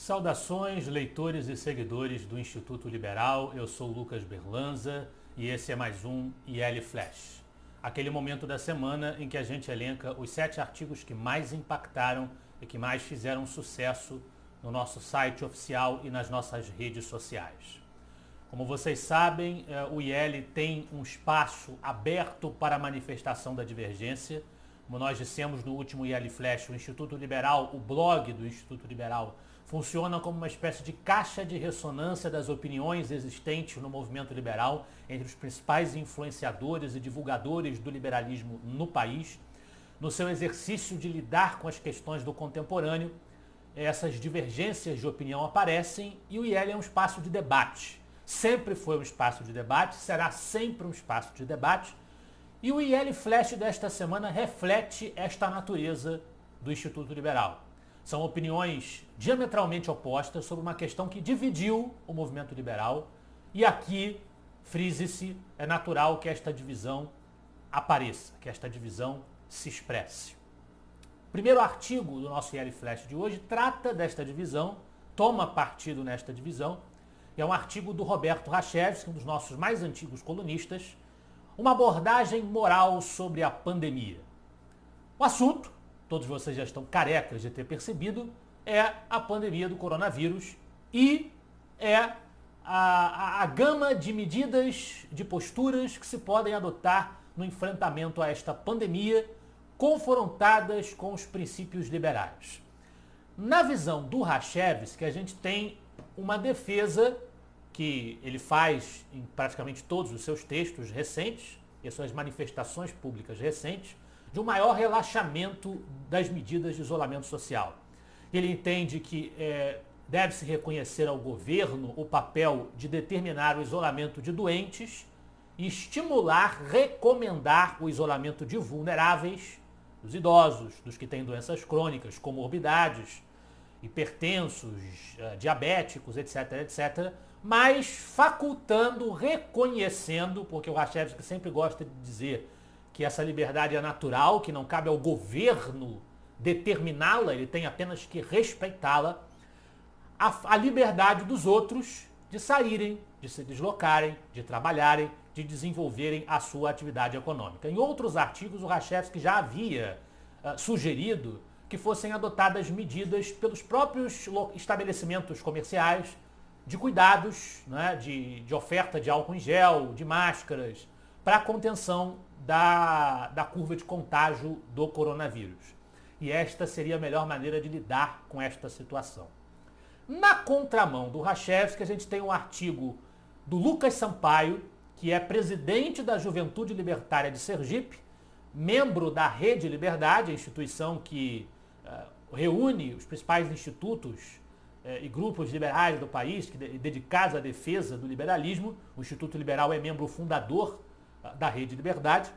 Saudações, leitores e seguidores do Instituto Liberal. Eu sou Lucas Berlanza e esse é mais um IL Flash. Aquele momento da semana em que a gente elenca os 7 artigos que mais impactaram e que mais fizeram sucesso no nosso site oficial e nas nossas redes sociais. Como vocês sabem, o IL tem um espaço aberto para a manifestação da divergência. Como nós dissemos no último IL Flash, o Instituto Liberal, o blog do Instituto Liberal, funciona como uma espécie de caixa de ressonância das opiniões existentes no movimento liberal entre os principais influenciadores e divulgadores do liberalismo no país. No seu exercício de lidar com as questões do contemporâneo, essas divergências de opinião aparecem e o IL é um espaço de debate. Sempre foi um espaço de debate, será sempre um espaço de debate. E o IL Flash desta semana reflete esta natureza do Instituto Liberal. São opiniões diametralmente opostas sobre uma questão que dividiu o movimento liberal. E aqui, frise-se, é natural que esta divisão apareça, que esta divisão se expresse. O primeiro artigo do nosso IL Flash de hoje trata desta divisão, toma partido nesta divisão. É um artigo do Roberto Rachevski, um dos nossos mais antigos colunistas, uma abordagem moral sobre a pandemia. O assunto, todos vocês já estão carecas de ter percebido, é a pandemia do coronavírus e é a gama de medidas, de posturas que se podem adotar no enfrentamento a esta pandemia, confrontadas com os princípios liberais. Na visão do Rachevski, a gente tem uma defesa que ele faz em praticamente todos os seus textos recentes, e suas manifestações públicas recentes, de um maior relaxamento das medidas de isolamento social. Ele entende que deve-se reconhecer ao governo o papel de determinar o isolamento de doentes e estimular, recomendar o isolamento de vulneráveis, dos idosos, dos que têm doenças crônicas, comorbidades, hipertensos, diabéticos, etc., etc., mas facultando, reconhecendo, porque o Rachevski sempre gosta de dizer que essa liberdade é natural, que não cabe ao governo determiná-la, ele tem apenas que respeitá-la, a liberdade dos outros de saírem, de se deslocarem, de trabalharem, de desenvolverem a sua atividade econômica. Em outros artigos, o Rachevski já havia sugerido que fossem adotadas medidas pelos próprios estabelecimentos comerciais de cuidados, né, de oferta de álcool em gel, de máscaras, para a contenção da curva de contágio do coronavírus. E esta seria a melhor maneira de lidar com esta situação. Na contramão do Rachevski, a gente tem um artigo do Lucas Sampaio, que é presidente da Juventude Libertária de Sergipe, membro da Rede Liberdade, a instituição que reúne os principais institutos e grupos liberais do país, dedicados à defesa do liberalismo. O Instituto Liberal é membro fundador da Rede Liberdade,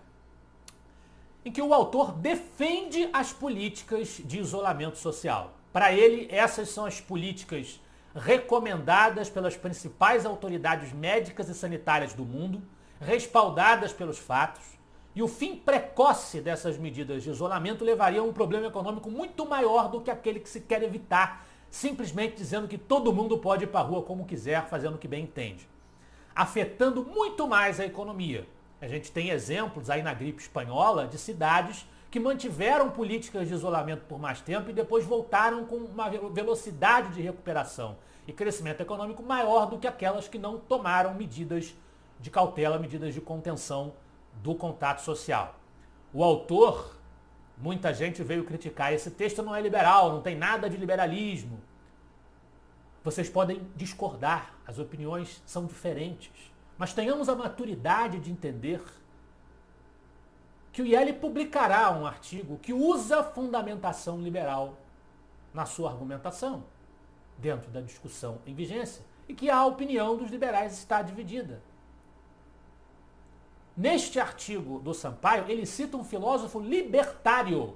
em que o autor defende as políticas de isolamento social. Para ele, essas são as políticas recomendadas pelas principais autoridades médicas e sanitárias do mundo, respaldadas pelos fatos, e o fim precoce dessas medidas de isolamento levaria a um problema econômico muito maior do que aquele que se quer evitar, simplesmente dizendo que todo mundo pode ir para a rua como quiser, fazendo o que bem entende, afetando muito mais a economia. A gente tem exemplos aí na gripe espanhola de cidades que mantiveram políticas de isolamento por mais tempo e depois voltaram com uma velocidade de recuperação e crescimento econômico maior do que aquelas que não tomaram medidas de cautela, medidas de contenção do contato social. O autor, muita gente veio criticar, esse texto não é liberal, não tem nada de liberalismo. Vocês podem discordar, as opiniões são diferentes, mas tenhamos a maturidade de entender que o IL publicará um artigo que usa fundamentação liberal na sua argumentação, dentro da discussão em vigência, e que a opinião dos liberais está dividida. Neste artigo do Sampaio, ele cita um filósofo libertário,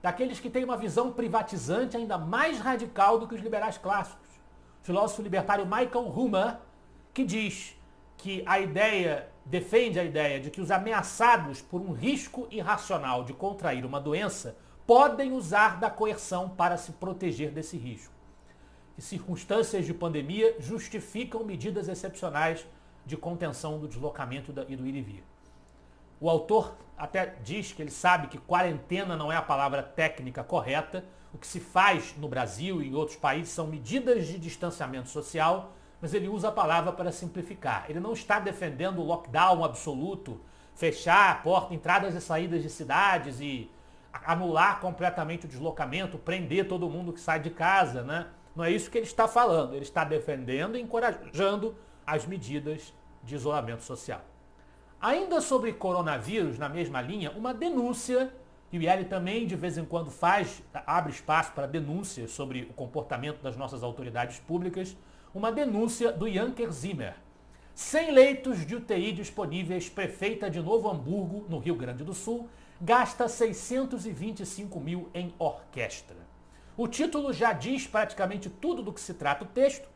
daqueles que têm uma visão privatizante ainda mais radical do que os liberais clássicos. O filósofo libertário Michael Rumer, que diz que defende a ideia de que os ameaçados por um risco irracional de contrair uma doença podem usar da coerção para se proteger desse risco. E circunstâncias de pandemia justificam medidas excepcionais de contenção do deslocamento e do ir e vir. O autor até diz que ele sabe que quarentena não é a palavra técnica correta. O que se faz no Brasil e em outros países são medidas de distanciamento social, mas ele usa a palavra para simplificar. Ele não está defendendo o lockdown absoluto, fechar a porta, entradas e saídas de cidades e anular completamente o deslocamento, prender todo mundo que sai de casa, né? Não é isso que ele está falando. Ele está defendendo e encorajando as medidas de isolamento social. Ainda sobre coronavírus, na mesma linha, uma denúncia, e o IEL também de vez em quando abre espaço para denúncias sobre o comportamento das nossas autoridades públicas, uma denúncia do Janker Zimmer. 100 leitos de UTI disponíveis, prefeita de Novo Hamburgo, no Rio Grande do Sul, gasta 625 mil em orquestra. O título já diz praticamente tudo do que se trata o texto.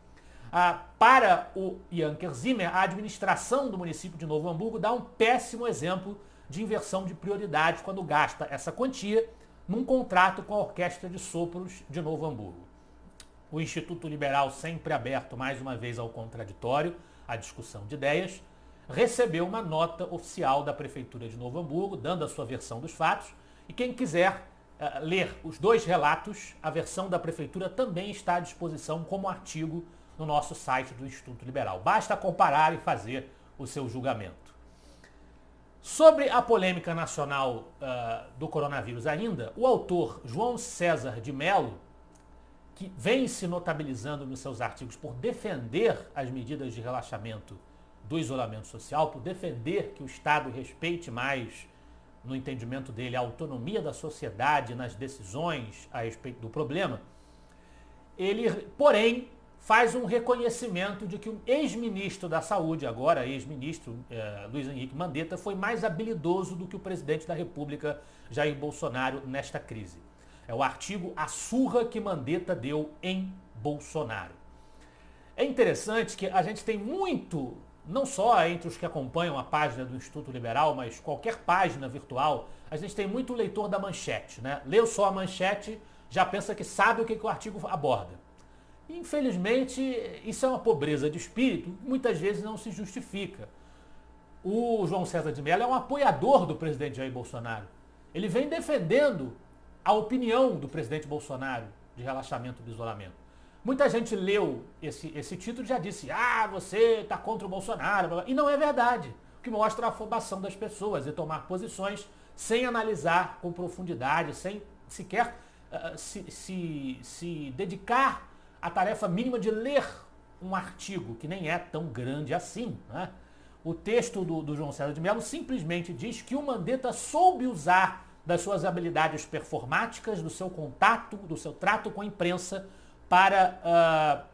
Para o Janker Zimmer, a administração do município de Novo Hamburgo dá um péssimo exemplo de inversão de prioridades quando gasta essa quantia num contrato com a Orquestra de Sopros de Novo Hamburgo. O Instituto Liberal, sempre aberto mais uma vez ao contraditório, à discussão de ideias, recebeu uma nota oficial da Prefeitura de Novo Hamburgo, dando a sua versão dos fatos, e quem quiser ler os dois relatos, a versão da Prefeitura também está à disposição como artigo no nosso site do Instituto Liberal. Basta comparar e fazer o seu julgamento. Sobre a polêmica nacional do coronavírus ainda, o autor João César de Mello, que vem se notabilizando nos seus artigos por defender as medidas de relaxamento do isolamento social, por defender que o Estado respeite mais, no entendimento dele, a autonomia da sociedade nas decisões a respeito do problema, ele, porém, faz um reconhecimento de que o ex-ministro da Saúde, agora ex-ministro Luiz Henrique Mandetta, foi mais habilidoso do que o presidente da República, Jair Bolsonaro, nesta crise. É o artigo A Surra que Mandetta deu em Bolsonaro. É interessante que a gente tem muito, não só entre os que acompanham a página do Instituto Liberal, mas qualquer página virtual, a gente tem muito leitor da manchete, né? Leu só a manchete, já pensa que sabe o que o artigo aborda. Infelizmente, isso é uma pobreza de espírito, muitas vezes não se justifica. O João César de Mello é um apoiador do presidente Jair Bolsonaro. Ele vem defendendo a opinião do presidente Bolsonaro de relaxamento do isolamento. Muita gente leu esse título e já disse, você está contra o Bolsonaro, e não é verdade. O que mostra a afobação das pessoas e tomar posições sem analisar com profundidade, sem sequer se dedicar a tarefa mínima de ler um artigo, que nem é tão grande assim, né? O texto do João César de Mello simplesmente diz que o Mandetta soube usar das suas habilidades performáticas, do seu contato, do seu trato com a imprensa, para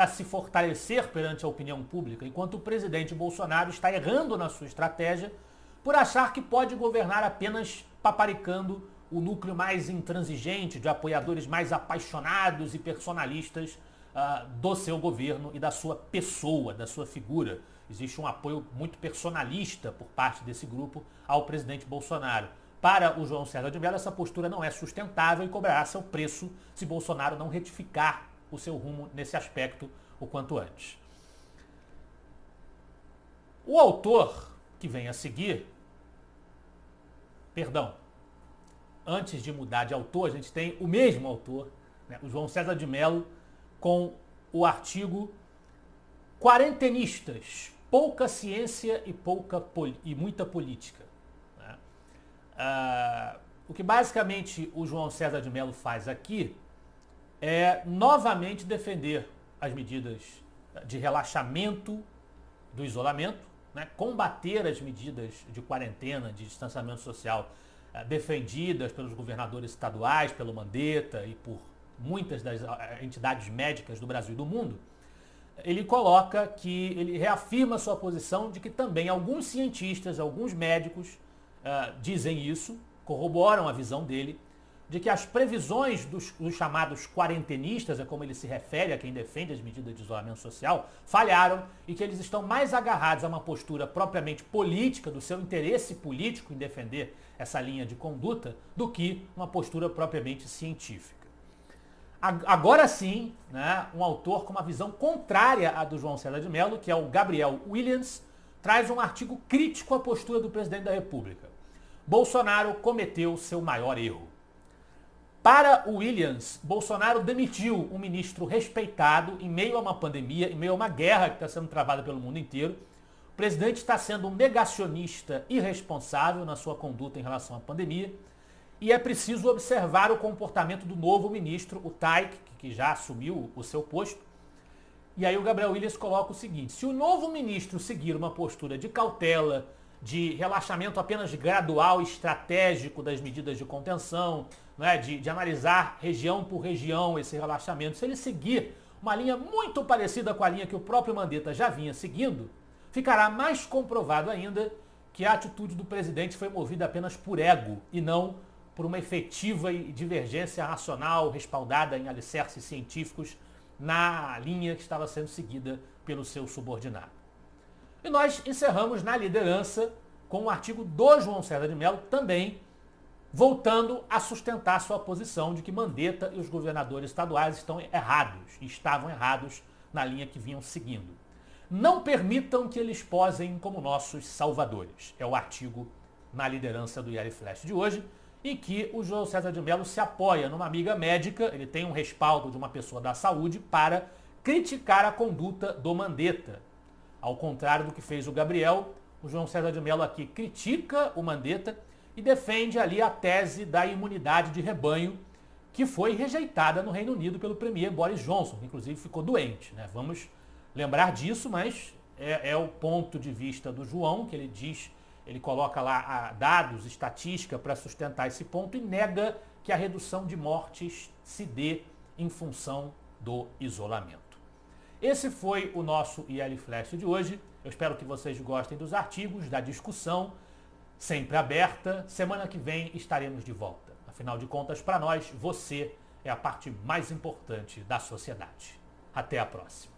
se fortalecer perante a opinião pública, enquanto o presidente Bolsonaro está errando na sua estratégia por achar que pode governar apenas paparicando o núcleo mais intransigente, de apoiadores mais apaixonados e personalistas do seu governo e da sua pessoa, da sua figura. Existe um apoio muito personalista por parte desse grupo ao presidente Bolsonaro. Para o João César de Mello, essa postura não é sustentável e cobrará seu preço se Bolsonaro não retificar o seu rumo nesse aspecto o quanto antes. O autor que vem a seguir, antes de mudar de autor, a gente tem o mesmo autor, né, o João César de Mello, com o artigo Quarentenistas, pouca ciência e muita política. Né? O que basicamente o João César de Mello faz aqui é novamente defender as medidas de relaxamento do isolamento, né? Combater as medidas de quarentena, de distanciamento social defendidas pelos governadores estaduais, pelo Mandetta e por muitas das entidades médicas do Brasil e do mundo. Ele reafirma sua posição de que também alguns cientistas, alguns médicos dizem isso, corroboram a visão dele, de que as previsões dos chamados quarentenistas, é como ele se refere a quem defende as medidas de isolamento social, falharam e que eles estão mais agarrados a uma postura propriamente política, do seu interesse político em defender essa linha de conduta, do que uma postura propriamente científica. Agora sim, né, um autor com uma visão contrária à do João César de Mello, que é o Gabriel Williams, traz um artigo crítico à postura do presidente da República. Bolsonaro cometeu seu maior erro. Para o Williams, Bolsonaro demitiu um ministro respeitado em meio a uma pandemia, em meio a uma guerra que está sendo travada pelo mundo inteiro. O presidente está sendo um negacionista irresponsável na sua conduta em relação à pandemia. E é preciso observar o comportamento do novo ministro, o Taik, que já assumiu o seu posto. E aí o Gabriel Williams coloca o seguinte: se o novo ministro seguir uma postura de cautela, de relaxamento apenas gradual e estratégico das medidas de contenção, né, de analisar região por região esse relaxamento, se ele seguir uma linha muito parecida com a linha que o próprio Mandetta já vinha seguindo, ficará mais comprovado ainda que a atitude do presidente foi movida apenas por ego e não por uma efetiva divergência racional respaldada em alicerces científicos na linha que estava sendo seguida pelo seu subordinado. E nós encerramos na liderança com um artigo do João César de Mello, também voltando a sustentar sua posição de que Mandetta e os governadores estaduais estão errados, e estavam errados na linha que vinham seguindo. Não permitam que eles posem como nossos salvadores. É o artigo na liderança do IL Flash de hoje, em que o João César de Mello se apoia numa amiga médica, ele tem um respaldo de uma pessoa da saúde para criticar a conduta do Mandetta. Ao contrário do que fez o Gabriel, o João César de Mello aqui critica o Mandetta e defende ali a tese da imunidade de rebanho, que foi rejeitada no Reino Unido pelo premier Boris Johnson, que inclusive ficou doente, né? Vamos lembrar disso, mas é o ponto de vista do João, que ele diz, ele coloca lá dados, estatística para sustentar esse ponto e nega que a redução de mortes se dê em função do isolamento. Esse foi o nosso IL Flash de hoje. Eu espero que vocês gostem dos artigos, da discussão, sempre aberta. Semana que vem estaremos de volta. Afinal de contas, para nós, você é a parte mais importante da sociedade. Até a próxima.